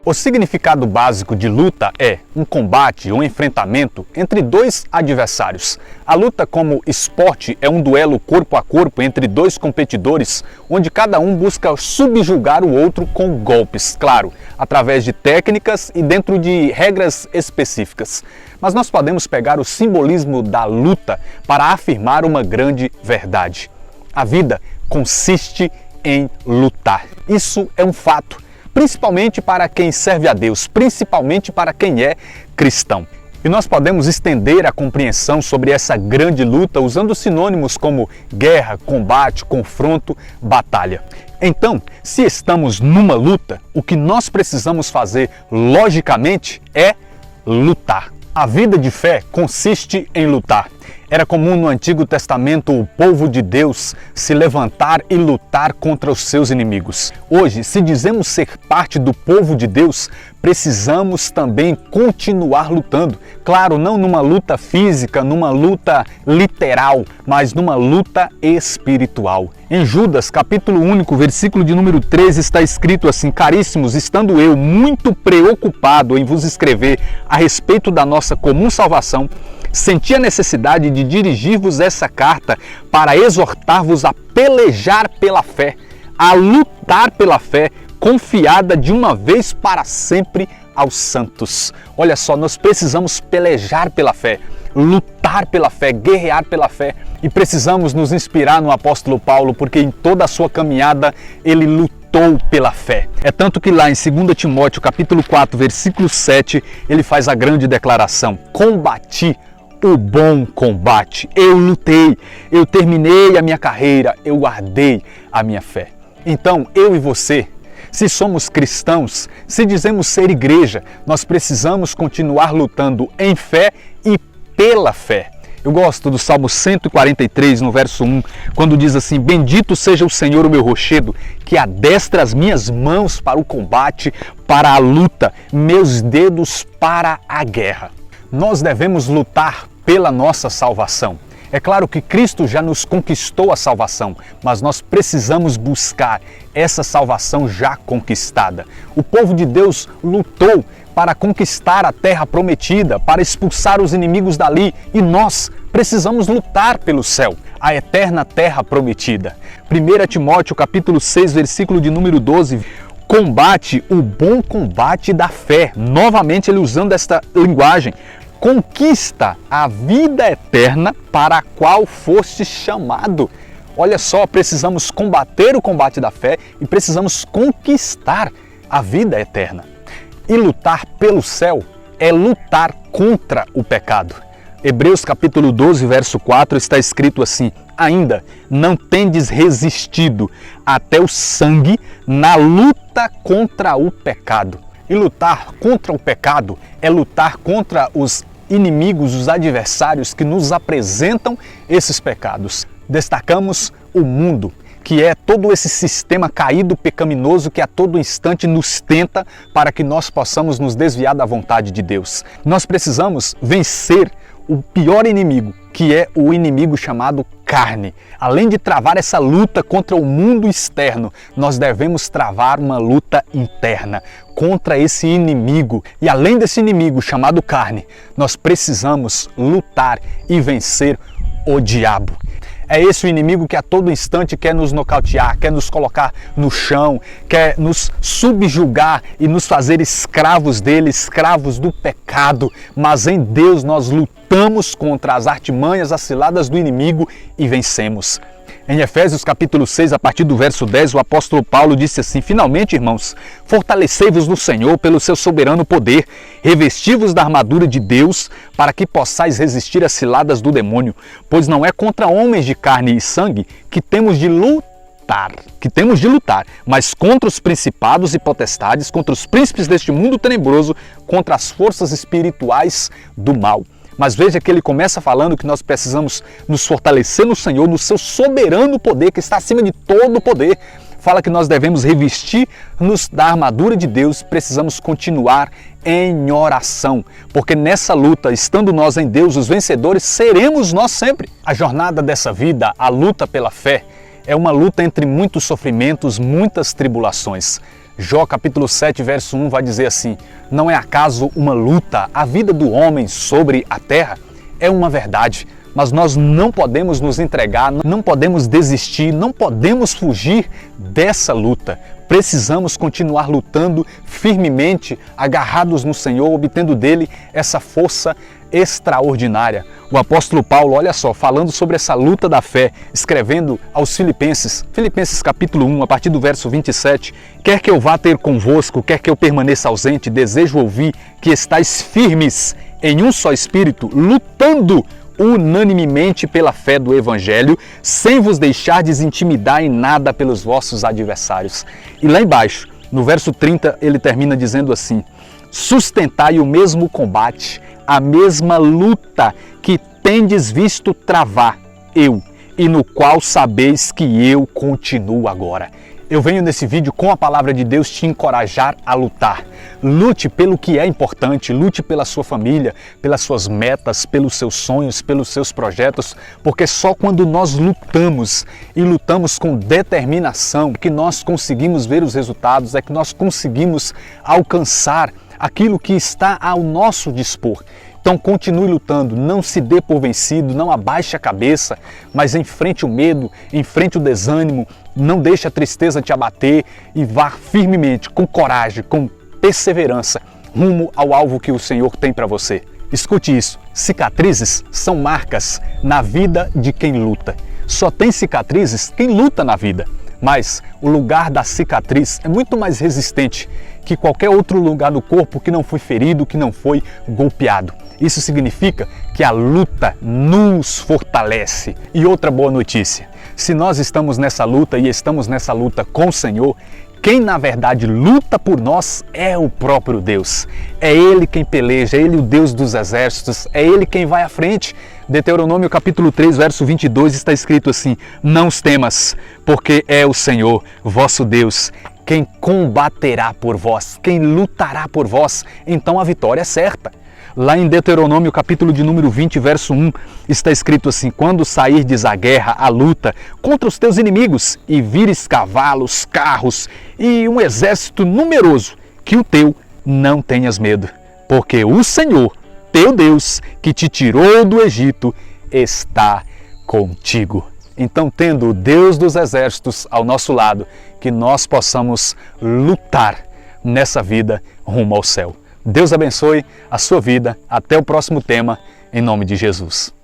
O significado básico de luta é um combate ou enfrentamento entre dois adversários. A luta como esporte é um duelo corpo a corpo entre dois competidores, onde cada um busca subjugar o outro com golpes, claro, através de técnicas e dentro de regras específicas. Mas nós podemos pegar o simbolismo da luta para afirmar uma grande verdade. A vida consiste em lutar. Isso é um fato. Principalmente para quem serve a Deus, principalmente para quem é cristão. E nós podemos estender a compreensão sobre essa grande luta usando sinônimos como guerra, combate, confronto, batalha. Então, se estamos numa luta, o que nós precisamos fazer, logicamente, é lutar. A vida de fé consiste em lutar. Era comum no Antigo Testamento o povo de Deus se levantar e lutar contra os seus inimigos. Hoje, se dizemos ser parte do povo de Deus, precisamos também continuar lutando. Claro, não numa luta física, numa luta literal, mas numa luta espiritual. Em Judas, capítulo 1, versículo de número 13, está escrito assim: Caríssimos, estando eu muito preocupado em vos escrever a respeito da nossa comum salvação, senti a necessidade de dirigir-vos essa carta para exortar-vos a pelejar pela fé, a lutar pela fé, confiada de uma vez para sempre aos santos. Olha só, nós precisamos pelejar pela fé, lutar pela fé, guerrear pela fé, e precisamos nos inspirar no apóstolo Paulo, porque em toda a sua caminhada ele lutou pela fé. É tanto que lá em 2 Timóteo capítulo 4, versículo 7, ele faz a grande declaração: combati o bom combate, eu lutei, eu terminei a minha carreira, eu guardei a minha fé. Então, eu e você, se somos cristãos, se dizemos ser igreja, nós precisamos continuar lutando em fé e pela fé. Eu gosto do Salmo 143, no verso 1, quando diz assim: Bendito seja o Senhor, o meu rochedo, que adestra as minhas mãos para o combate, para a luta, meus dedos para a guerra. Nós devemos lutar pela nossa salvação. É claro que Cristo já nos conquistou a salvação, mas nós precisamos buscar essa salvação já conquistada. O povo de Deus lutou para conquistar a terra prometida, para expulsar os inimigos dali, e nós precisamos lutar pelo céu, a eterna terra prometida. 1 Timóteo capítulo 6, versículo de número 12, combate o bom combate da fé. Novamente ele usando esta linguagem. Conquista a vida eterna para a qual foste chamado. Olha só, precisamos combater o combate da fé e precisamos conquistar a vida eterna. E lutar pelo céu é lutar contra o pecado. Hebreus capítulo 12, verso 4 está escrito assim: ainda não tendes resistido até o sangue na luta contra o pecado. E lutar contra o pecado é lutar contra os inimigos, os adversários que nos apresentam esses pecados. Destacamos o mundo, que é todo esse sistema caído, pecaminoso, que a todo instante nos tenta para que nós possamos nos desviar da vontade de Deus. Nós precisamos vencer o pior inimigo, que é o inimigo chamado carne. Além de travar essa luta contra o mundo externo, nós devemos travar uma luta interna contra esse inimigo. E além desse inimigo chamado carne, nós precisamos lutar e vencer o diabo. É esse o inimigo que a todo instante quer nos nocautear, quer nos colocar no chão, quer nos subjugar e nos fazer escravos dele, escravos do pecado. Mas em Deus nós lutamos contra as artimanhas, as ciladas do inimigo e vencemos. Em Efésios capítulo 6, a partir do verso 10, o apóstolo Paulo disse assim: finalmente, irmãos, fortalecei-vos no Senhor pelo seu soberano poder, revesti-vos da armadura de Deus, para que possais resistir às ciladas do demônio, pois não é contra homens de carne e sangue que temos de lutar, mas contra os principados e potestades, contra os príncipes deste mundo tenebroso, contra as forças espirituais do mal. Mas veja que ele começa falando que nós precisamos nos fortalecer no Senhor, no seu soberano poder, que está acima de todo poder. Fala que nós devemos revestir-nos da armadura de Deus, precisamos continuar em oração, porque nessa luta, estando nós em Deus, os vencedores seremos nós sempre. A jornada dessa vida, a luta pela fé, é uma luta entre muitos sofrimentos, muitas tribulações. Jó capítulo 7, verso 1 vai dizer assim: não é acaso uma luta a vida do homem sobre a terra? É uma verdade, mas nós não podemos nos entregar, não podemos desistir, não podemos fugir dessa luta. Precisamos continuar lutando firmemente, agarrados no Senhor, obtendo dele essa força extraordinária. O apóstolo Paulo, olha só, falando sobre essa luta da fé, escrevendo aos Filipenses, Filipenses capítulo 1, a partir do verso 27, quer que eu vá ter convosco, quer que eu permaneça ausente, desejo ouvir que estáis firmes em um só espírito, lutando unanimemente pela fé do Evangelho, sem vos deixardes intimidar em nada pelos vossos adversários. E lá embaixo, no verso 30, ele termina dizendo assim: sustentai o mesmo combate, a mesma luta que tendes visto travar eu, e no qual sabeis que eu continuo agora. Eu venho nesse vídeo com a palavra de Deus te encorajar a lutar. Lute pelo que é importante, lute pela sua família, pelas suas metas, pelos seus sonhos, pelos seus projetos, porque só quando nós lutamos e lutamos com determinação que nós conseguimos ver os resultados, é que nós conseguimos alcançar aquilo que está ao nosso dispor. Então continue lutando, não se dê por vencido, não abaixe a cabeça, mas enfrente o medo, enfrente o desânimo, não deixe a tristeza te abater e vá firmemente, com coragem, com perseverança, rumo ao alvo que o Senhor tem para você. Escute isso, cicatrizes são marcas na vida de quem luta. Só tem cicatrizes quem luta na vida, mas o lugar da cicatriz é muito mais resistente que qualquer outro lugar do corpo que não foi ferido, que não foi golpeado. Isso significa que a luta nos fortalece. E outra boa notícia, se nós estamos nessa luta e estamos nessa luta com o Senhor, quem na verdade luta por nós é o próprio Deus. É Ele quem peleja, é Ele o Deus dos exércitos, é Ele quem vai à frente. Deuteronômio capítulo 3, verso 22 está escrito assim: não os temas, porque é o Senhor, vosso Deus, quem combaterá por vós, quem lutará por vós, então a vitória é certa. Lá em Deuteronômio, capítulo de número 20, verso 1, está escrito assim: quando sairdes à guerra, à luta, contra os teus inimigos, e vires cavalos, carros e um exército numeroso, que o teu, não tenhas medo, porque o Senhor, teu Deus, que te tirou do Egito, está contigo. Então, tendo o Deus dos exércitos ao nosso lado, que nós possamos lutar nessa vida rumo ao céu. Deus abençoe a sua vida. Até o próximo tema, em nome de Jesus.